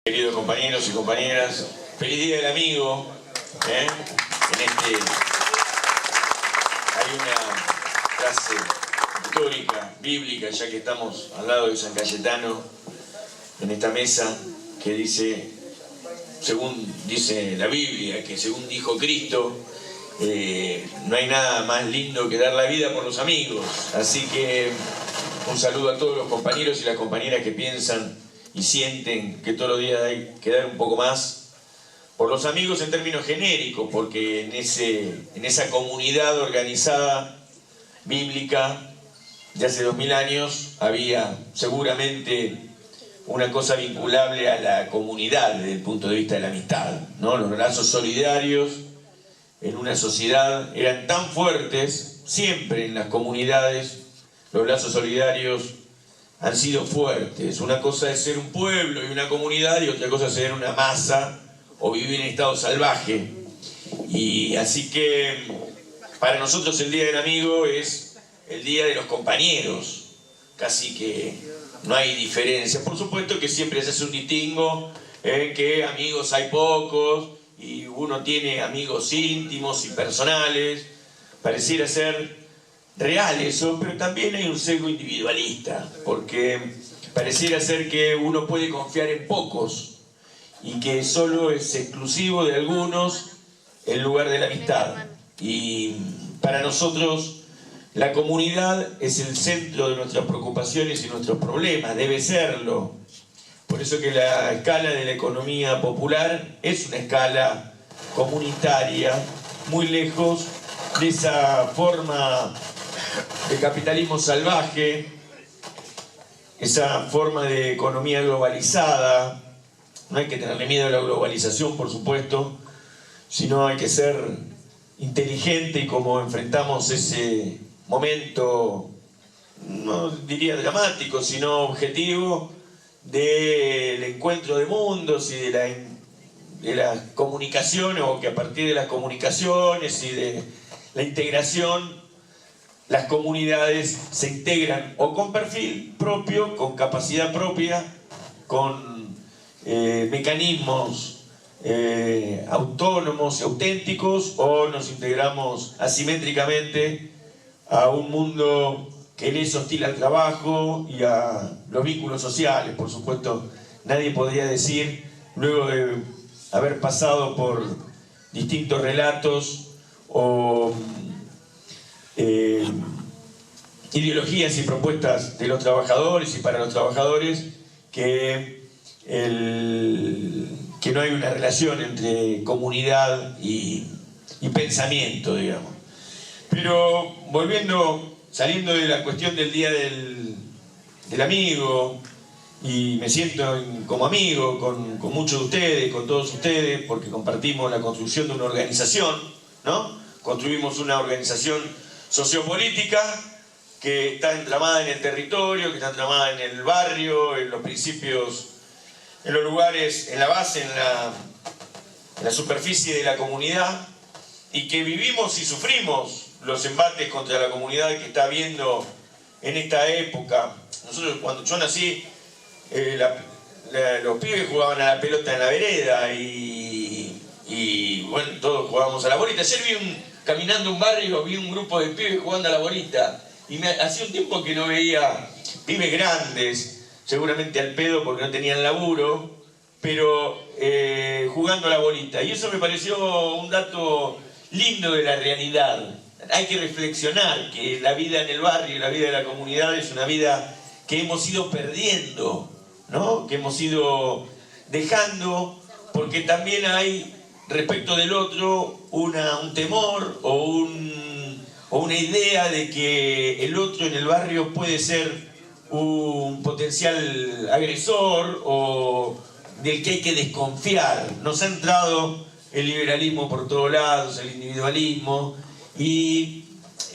Queridos compañeros y compañeras, feliz día del amigo. Hay una frase histórica, bíblica, ya que estamos al lado de San Cayetano, en esta mesa, que dice, según dice la Biblia, que según dijo Cristo, no hay nada más lindo que dar la vida por los amigos. Así que un saludo a todos los compañeros y las compañeras que piensan y sienten que todos los días hay que dar un poco más por los amigos en términos genéricos, porque en esa comunidad organizada bíblica de hace 2000 años había seguramente una cosa vinculable a la comunidad desde el punto de vista de la amistad, ¿no? Los lazos solidarios en una sociedad eran tan fuertes, siempre en las comunidades los lazos solidarios han sido fuertes. Una cosa es ser un pueblo y una comunidad, y otra cosa es ser una masa o vivir en estado salvaje. Y así que para nosotros el Día del Amigo es el Día de los compañeros. Casi que no hay diferencia. Por supuesto que siempre se hace un distingo en que amigos hay pocos y uno tiene amigos íntimos y personales. Pareciera ser real eso, pero también hay un sesgo individualista, porque pareciera ser que uno puede confiar en pocos y que solo es exclusivo de algunos el lugar de la amistad. Y para nosotros la comunidad es el centro de nuestras preocupaciones y nuestros problemas, debe serlo. Por eso que la escala de la economía popular es una escala comunitaria, muy lejos de esa forma de capitalismo salvaje, esa forma de economía globalizada. No hay que tenerle miedo a la globalización, por supuesto, sino hay que ser inteligente, y como enfrentamos ese momento, no diría dramático, sino objetivo, del encuentro de mundos y de las comunicaciones, o que a partir de las comunicaciones y de la integración, las comunidades se integran o con perfil propio, con capacidad propia, con mecanismos autónomos y auténticos, o nos integramos asimétricamente a un mundo que le es hostil al trabajo y a los vínculos sociales. Por supuesto, nadie podría decir, luego de haber pasado por distintos relatos o ideologías y propuestas de los trabajadores y para los trabajadores, que no hay una relación entre comunidad y pensamiento, digamos. Pero saliendo de la cuestión del Día del Amigo, y me siento como amigo con muchos de ustedes, con todos ustedes, porque compartimos la construcción de una organización, ¿no? Construimos una organización sociopolítica que está entramada en el territorio, que está entramada en el barrio, en los principios, en los lugares, en la base, en la superficie de la comunidad, y que vivimos y sufrimos los embates contra la comunidad que está habiendo en esta época. Nosotros, cuando yo nací, los pibes jugaban a la pelota en la vereda y bueno, todos jugábamos a la bolita. Ayer caminando un barrio, vi un grupo de pibes jugando a la bolita, y hacía un tiempo que no veía pibes grandes, seguramente al pedo porque no tenían laburo, pero jugando a la bolita. Y eso me pareció un dato lindo de la realidad. Hay que reflexionar que la vida en el barrio, la vida de la comunidad, es una vida que hemos ido perdiendo, ¿no? Que hemos ido dejando, porque también hay respecto del otro un temor o una idea de que el otro en el barrio puede ser un potencial agresor o del que hay que desconfiar. Nos ha entrado el liberalismo por todos lados, el individualismo, y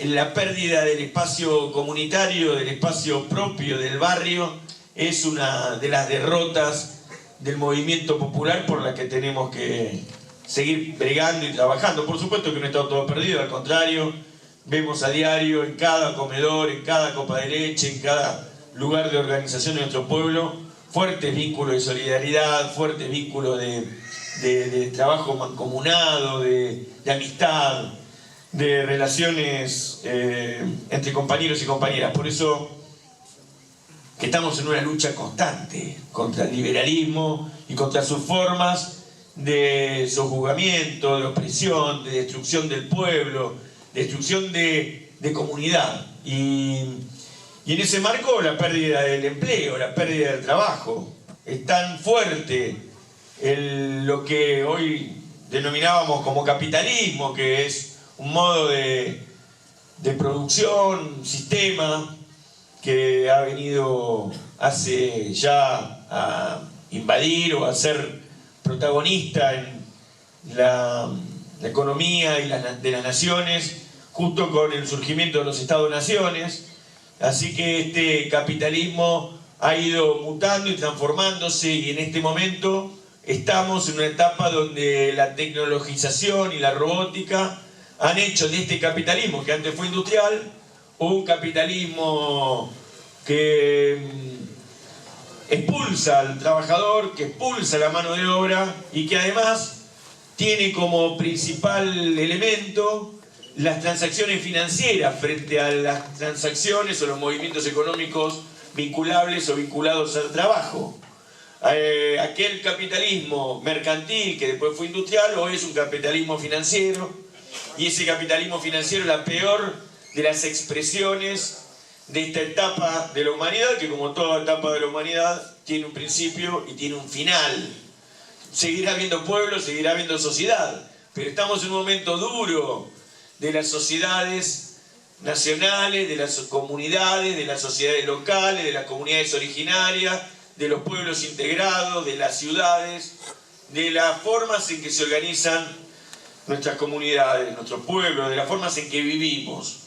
la pérdida del espacio comunitario, del espacio propio del barrio, es una de las derrotas del movimiento popular por la que tenemos que seguir bregando y trabajando. Por supuesto que no está todo perdido, al contrario, vemos a diario en cada comedor, en cada copa de leche, en cada lugar de organización de nuestro pueblo, fuertes vínculos de solidaridad, fuertes vínculos de trabajo mancomunado, de amistad, de relaciones entre compañeros y compañeras. Por eso que estamos en una lucha constante contra el liberalismo y contra sus formas de sojuzgamiento, de opresión, de destrucción del pueblo, de destrucción de comunidad. Y en ese marco la pérdida del empleo, la pérdida del trabajo. Es tan fuerte lo que hoy denominábamos como capitalismo, que es un modo de producción, un sistema que ha venido hace ya a invadir o a ser protagonista en la economía de las naciones, justo con el surgimiento de los Estados-naciones. Así que este capitalismo ha ido mutando y transformándose, y en este momento estamos en una etapa donde la tecnologización y la robótica han hecho de este capitalismo, que antes fue industrial, un capitalismo que expulsa al trabajador, que expulsa la mano de obra y que además tiene como principal elemento las transacciones financieras frente a las transacciones o los movimientos económicos vinculables o vinculados al trabajo. Aquel capitalismo mercantil que después fue industrial hoy es un capitalismo financiero, y ese capitalismo financiero es la peor de las expresiones de esta etapa de la humanidad, que como toda etapa de la humanidad tiene un principio y tiene un final. Seguirá habiendo pueblo, seguirá habiendo sociedad, pero estamos en un momento duro de las sociedades nacionales, de las comunidades, de las sociedades locales, de las comunidades originarias, de los pueblos integrados, de las ciudades, de las formas en que se organizan nuestras comunidades, nuestros pueblos, de las formas en que vivimos.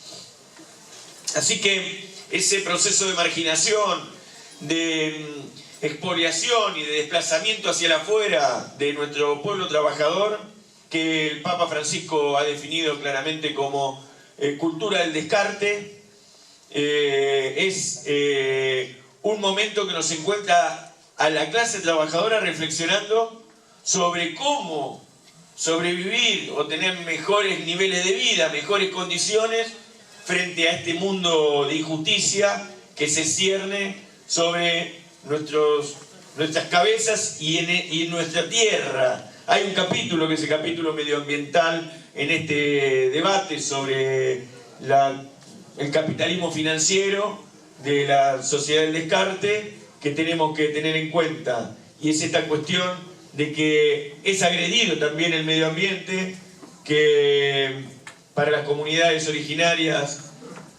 Así que ese proceso de marginación, de expoliación y de desplazamiento hacia el afuera de nuestro pueblo trabajador, que el Papa Francisco ha definido claramente como cultura del descarte, es un momento que nos encuentra a la clase trabajadora reflexionando sobre cómo sobrevivir o tener mejores niveles de vida, mejores condiciones frente a este mundo de injusticia que se cierne sobre nuestras cabezas y en nuestra tierra. Hay un capítulo, que es el capítulo medioambiental, en este debate sobre el capitalismo financiero de la sociedad del descarte, que tenemos que tener en cuenta, y es esta cuestión de que es agredido también el medio ambiente, que para las comunidades originarias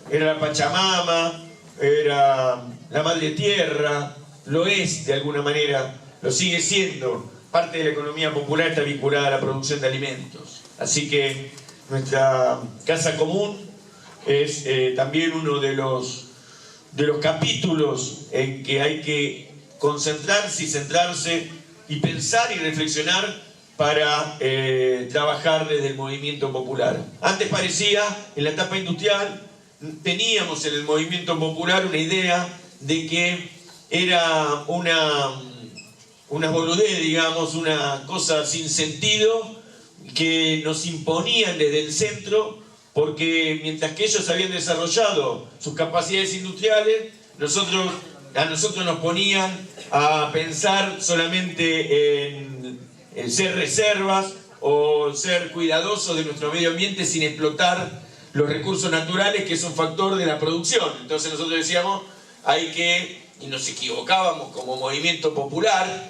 era la Pachamama, era la madre tierra, lo es de alguna manera, lo sigue siendo. Parte de la economía popular está vinculada a la producción de alimentos. Así que nuestra casa común es también uno de los capítulos en que hay que concentrarse y centrarse y pensar y reflexionar para trabajar desde el movimiento popular. Antes parecía, en la etapa industrial, teníamos en el movimiento popular una idea de que era una boludez, digamos, una cosa sin sentido que nos imponían desde el centro, porque mientras que ellos habían desarrollado sus capacidades industriales, a nosotros nos ponían a pensar solamente en ser reservas o ser cuidadosos de nuestro medio ambiente sin explotar los recursos naturales, que es un factor de la producción. Entonces nosotros decíamos, y nos equivocábamos como movimiento popular,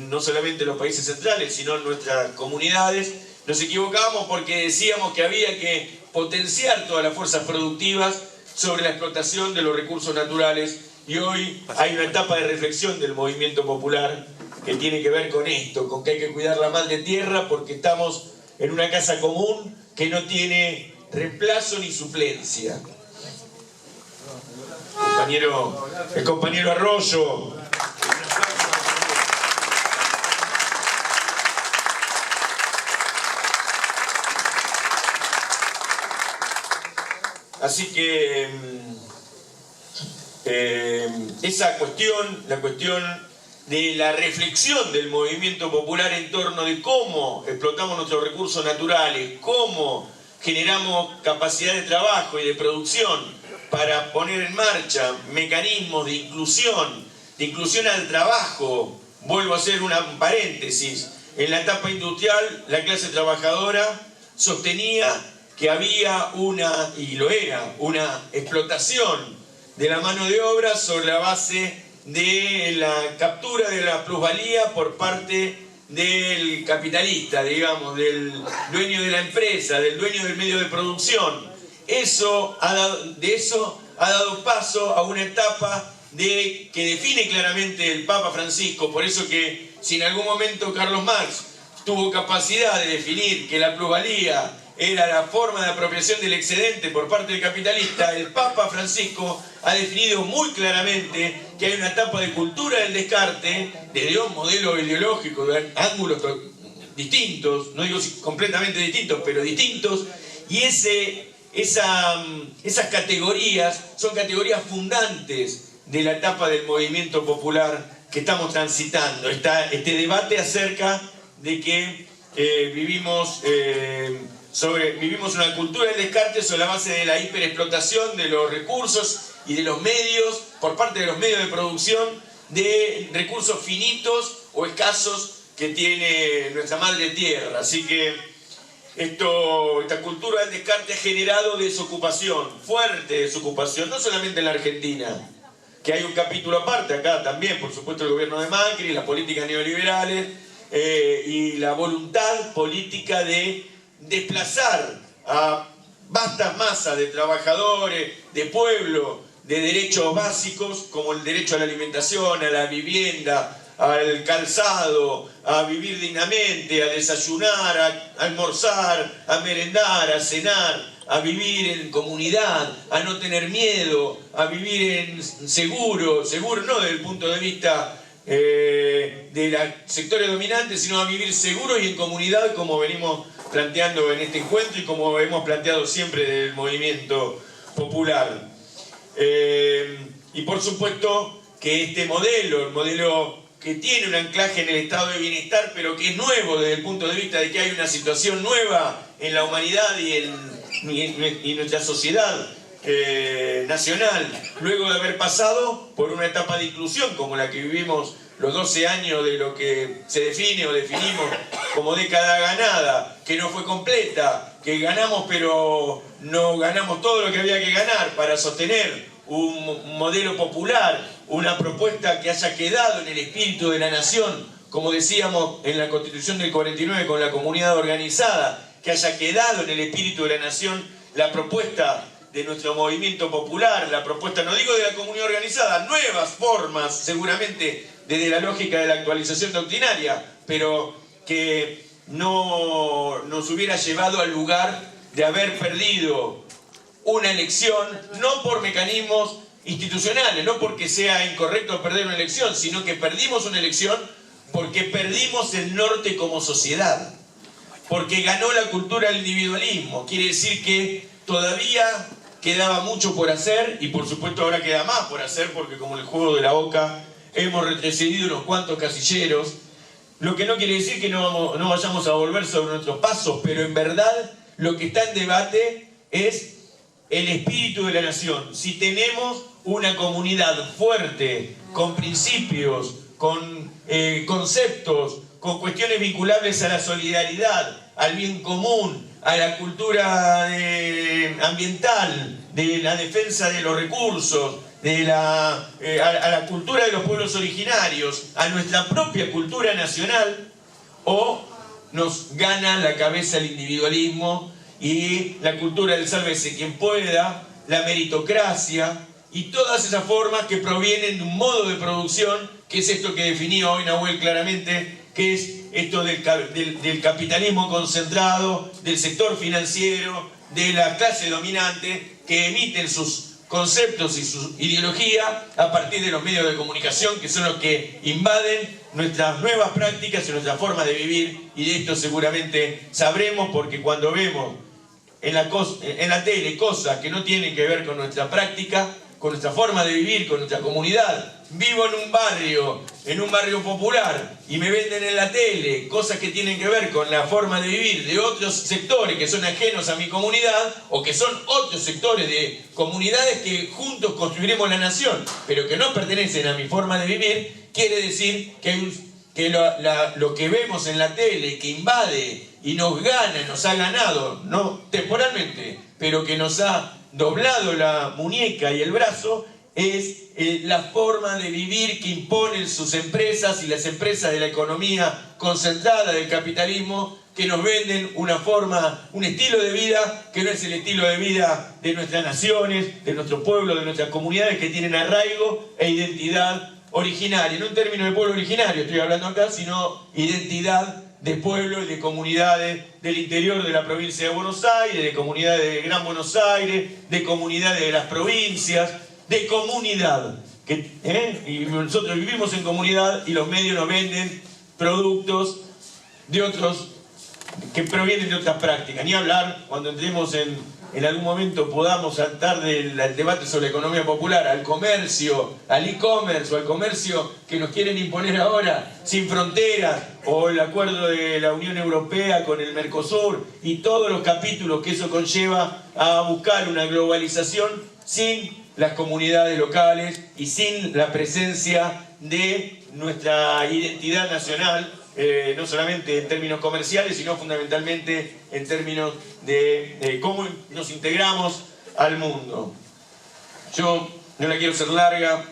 no solamente en los países centrales, sino en nuestras comunidades, nos equivocábamos porque decíamos que había que potenciar todas las fuerzas productivas sobre la explotación de los recursos naturales. Y hoy hay una etapa de reflexión del movimiento popular que tiene que ver con esto, con que hay que cuidar la madre tierra, porque estamos en una casa común que no tiene reemplazo ni suplencia. El compañero Arroyo. Así que esa cuestión, la cuestión de la reflexión del movimiento popular en torno de cómo explotamos nuestros recursos naturales, cómo generamos capacidad de trabajo y de producción para poner en marcha mecanismos de inclusión al trabajo. Vuelvo a hacer un paréntesis. En la etapa industrial, la clase trabajadora sostenía que había una explotación de la mano de obra sobre la base de la captura de la plusvalía por parte del capitalista, digamos, del dueño de la empresa, del dueño del medio de producción. De eso ha dado paso a una etapa que define claramente el Papa Francisco. Por eso que si en algún momento Carlos Marx tuvo capacidad de definir que la plusvalía era la forma de apropiación del excedente por parte del capitalista, el Papa Francisco ha definido muy claramente que hay una etapa de cultura del descarte desde un modelo ideológico de ángulos distintos, no digo completamente distintos, pero distintos, y esas categorías son categorías fundantes de la etapa del movimiento popular que estamos transitando. Este debate acerca de que vivimos una cultura del descarte sobre la base de la hiperexplotación de los recursos y de los medios, por parte de los medios de producción, de recursos finitos o escasos que tiene nuestra madre tierra. Así que esta cultura del descarte ha generado desocupación, fuerte desocupación, no solamente en la Argentina, que hay un capítulo aparte acá también, por supuesto, el gobierno de Macri, las políticas neoliberales y la voluntad política de desplazar a vastas masas de trabajadores, de pueblo, de derechos básicos como el derecho a la alimentación, a la vivienda, al calzado, a vivir dignamente, a desayunar, a almorzar, a merendar, a cenar, a vivir en comunidad, a no tener miedo, a vivir en seguro no desde el punto de vista de los sectores dominantes, sino a vivir seguros y en comunidad, como venimos planteando en este encuentro y como hemos planteado siempre del movimiento popular. Y por supuesto que este modelo, el modelo que tiene un anclaje en el estado de bienestar, pero que es nuevo desde el punto de vista de que hay una situación nueva en la humanidad y en nuestra sociedad nacional, luego de haber pasado por una etapa de inclusión como la que vivimos los 12 años de lo que se define o definimos como década ganada, que no fue completa, que ganamos pero no ganamos todo lo que había que ganar para sostener un modelo popular, una propuesta que haya quedado en el espíritu de la nación, como decíamos en la Constitución del 49 con la comunidad organizada, que haya quedado en el espíritu de la nación la propuesta de nuestro movimiento popular, la propuesta, no digo de la comunidad organizada, nuevas formas seguramente desde la lógica de la actualización doctrinaria, pero que no nos hubiera llevado al lugar de haber perdido una elección, no por mecanismos institucionales, no porque sea incorrecto perder una elección, sino que perdimos una elección porque perdimos el norte como sociedad, porque ganó la cultura del individualismo. Quiere decir que todavía quedaba mucho por hacer y por supuesto ahora queda más por hacer, porque como el juego de la oca hemos retrocedido unos cuantos casilleros, lo que no quiere decir que no vayamos a volver sobre nuestros pasos, pero en verdad lo que está en debate es el espíritu de la nación. Si tenemos una comunidad fuerte, con principios, con conceptos, con cuestiones vinculables a la solidaridad, al bien común, a la cultura ambiental, de la defensa de los recursos, a la cultura de los pueblos originarios, a nuestra propia cultura nacional, o nos gana la cabeza el individualismo y la cultura del sálvese quien pueda, la meritocracia y todas esas formas que provienen de un modo de producción, que es esto que definía hoy Nahuel claramente, que es esto del capitalismo concentrado, del sector financiero, de la clase dominante, que emiten sus conceptos y su ideología a partir de los medios de comunicación, que son los que invaden nuestras nuevas prácticas y nuestra forma de vivir, y de esto seguramente sabremos, porque cuando vemos en la tele cosas que no tienen que ver con nuestra práctica, con nuestra forma de vivir, con nuestra comunidad. Vivo en un barrio popular, y me venden en la tele cosas que tienen que ver con la forma de vivir de otros sectores que son ajenos a mi comunidad, o que son otros sectores de comunidades que juntos construiremos la nación, pero que no pertenecen a mi forma de vivir. Quiere decir que lo que vemos en la tele, que invade y nos gana, nos ha ganado, no temporalmente, pero que nos ha doblado la muñeca y el brazo, es la forma de vivir que imponen sus empresas y las empresas de la economía concentrada del capitalismo, que nos venden una forma, un estilo de vida que no es el estilo de vida de nuestras naciones, de nuestro pueblo, de nuestras comunidades, que tienen arraigo e identidad originaria. No en términos de pueblo originario estoy hablando acá, sino identidad de pueblo y de comunidades del interior de la provincia de Buenos Aires, de comunidades de Gran Buenos Aires, de comunidades de las provincias, de comunidad. Y nosotros vivimos en comunidad, y los medios nos venden productos de otros, que provienen de otras prácticas. Ni hablar cuando entremos en algún momento, podamos saltar del debate sobre la economía popular al comercio, al e-commerce, o al comercio que nos quieren imponer ahora, sin fronteras, o el acuerdo de la Unión Europea con el Mercosur, y todos los capítulos que eso conlleva a buscar una globalización sin las comunidades locales y sin la presencia de nuestra identidad nacional, no solamente en términos comerciales, sino fundamentalmente en términos de cómo nos integramos al mundo. Yo no la quiero hacer larga,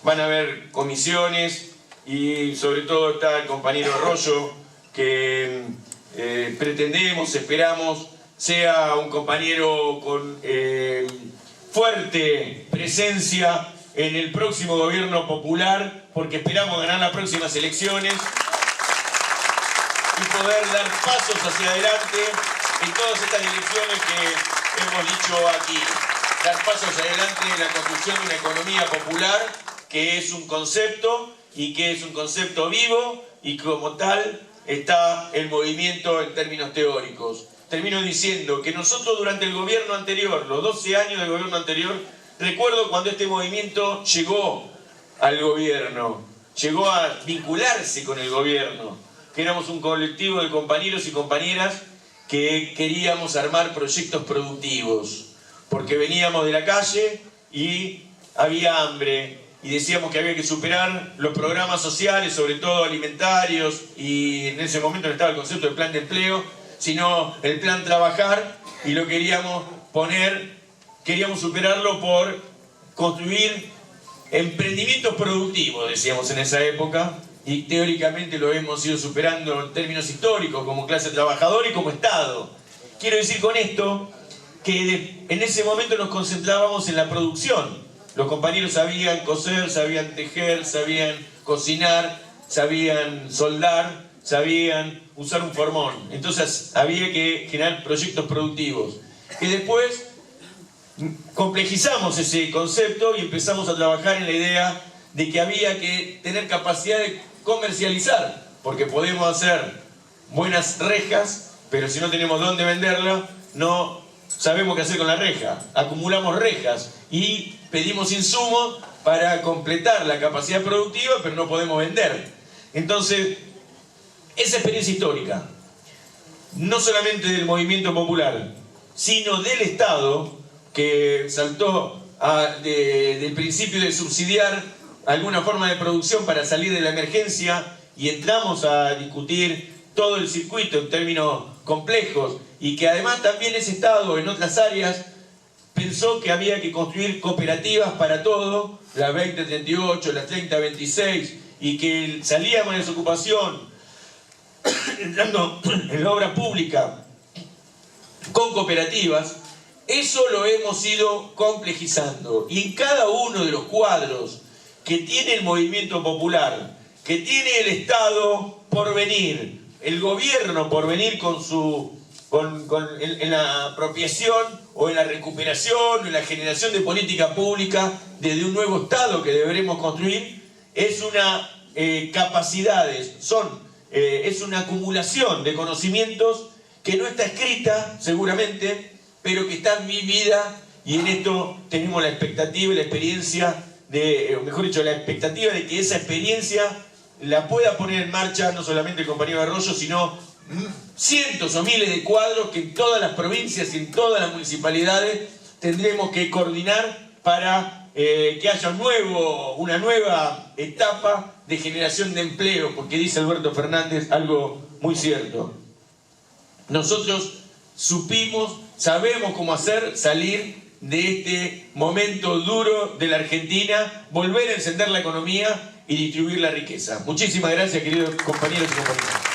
van a haber comisiones, y sobre todo está el compañero Arroyo, que pretendemos, esperamos, sea un compañero con fuerte presencia en el próximo gobierno popular, porque esperamos ganar las próximas elecciones y poder dar pasos hacia adelante en todas estas elecciones que hemos dicho aquí. Dar pasos adelante en la construcción de una economía popular, que es un concepto, y que es un concepto vivo, y como tal está el movimiento en términos teóricos. Termino diciendo que nosotros, durante el gobierno anterior, los 12 años del gobierno anterior, recuerdo cuando este movimiento llegó al gobierno, llegó a vincularse con el gobierno, que éramos un colectivo de compañeros y compañeras que queríamos armar proyectos productivos, porque veníamos de la calle y había hambre, y decíamos que había que superar los programas sociales, sobre todo alimentarios, y en ese momento no estaba el concepto de plan de empleo, sino el plan trabajar, y lo queríamos superarlo por construir emprendimientos productivos, decíamos en esa época, y teóricamente lo hemos ido superando en términos históricos, como clase trabajadora y como Estado. Quiero decir con esto que en ese momento nos concentrábamos en la producción. Los compañeros sabían coser, sabían tejer, sabían cocinar, sabían soldar, sabían usar un formón. Entonces había que generar proyectos productivos. Que después complejizamos ese concepto y empezamos a trabajar en la idea de que había que tener capacidad de comercializar, porque podemos hacer buenas rejas, pero si no tenemos dónde venderla, no sabemos qué hacer con la reja. Acumulamos rejas y pedimos insumos para completar la capacidad productiva, pero no podemos vender. Entonces, esa experiencia histórica, no solamente del movimiento popular, sino del Estado, que saltó del principio de subsidiar alguna forma de producción para salir de la emergencia, y entramos a discutir todo el circuito en términos complejos, y que además también ese Estado en otras áreas pensó que había que construir cooperativas para todo, las 2038, las 3026, y que salíamos de desocupación entrando en la obra pública con cooperativas. Eso lo hemos ido complejizando, y en cada uno de los cuadros que tiene el movimiento popular, que tiene el Estado por venir, el gobierno por venir en la apropiación o en la recuperación o en la generación de política pública desde un nuevo Estado que deberemos construir, es una es una acumulación de conocimientos que no está escrita seguramente, pero que está vivida y en esto tenemos la expectativa y la experiencia de, o mejor dicho, la expectativa de que esa experiencia la pueda poner en marcha no solamente el compañero Arroyo, sino cientos o miles de cuadros que en todas las provincias y en todas las municipalidades tendremos que coordinar para que haya una nueva etapa de generación de empleo, porque dice Alberto Fernández algo muy cierto. Nosotros sabemos cómo hacer salir de este momento duro de la Argentina, volver a encender la economía y distribuir la riqueza. Muchísimas gracias, queridos compañeros y compañeras.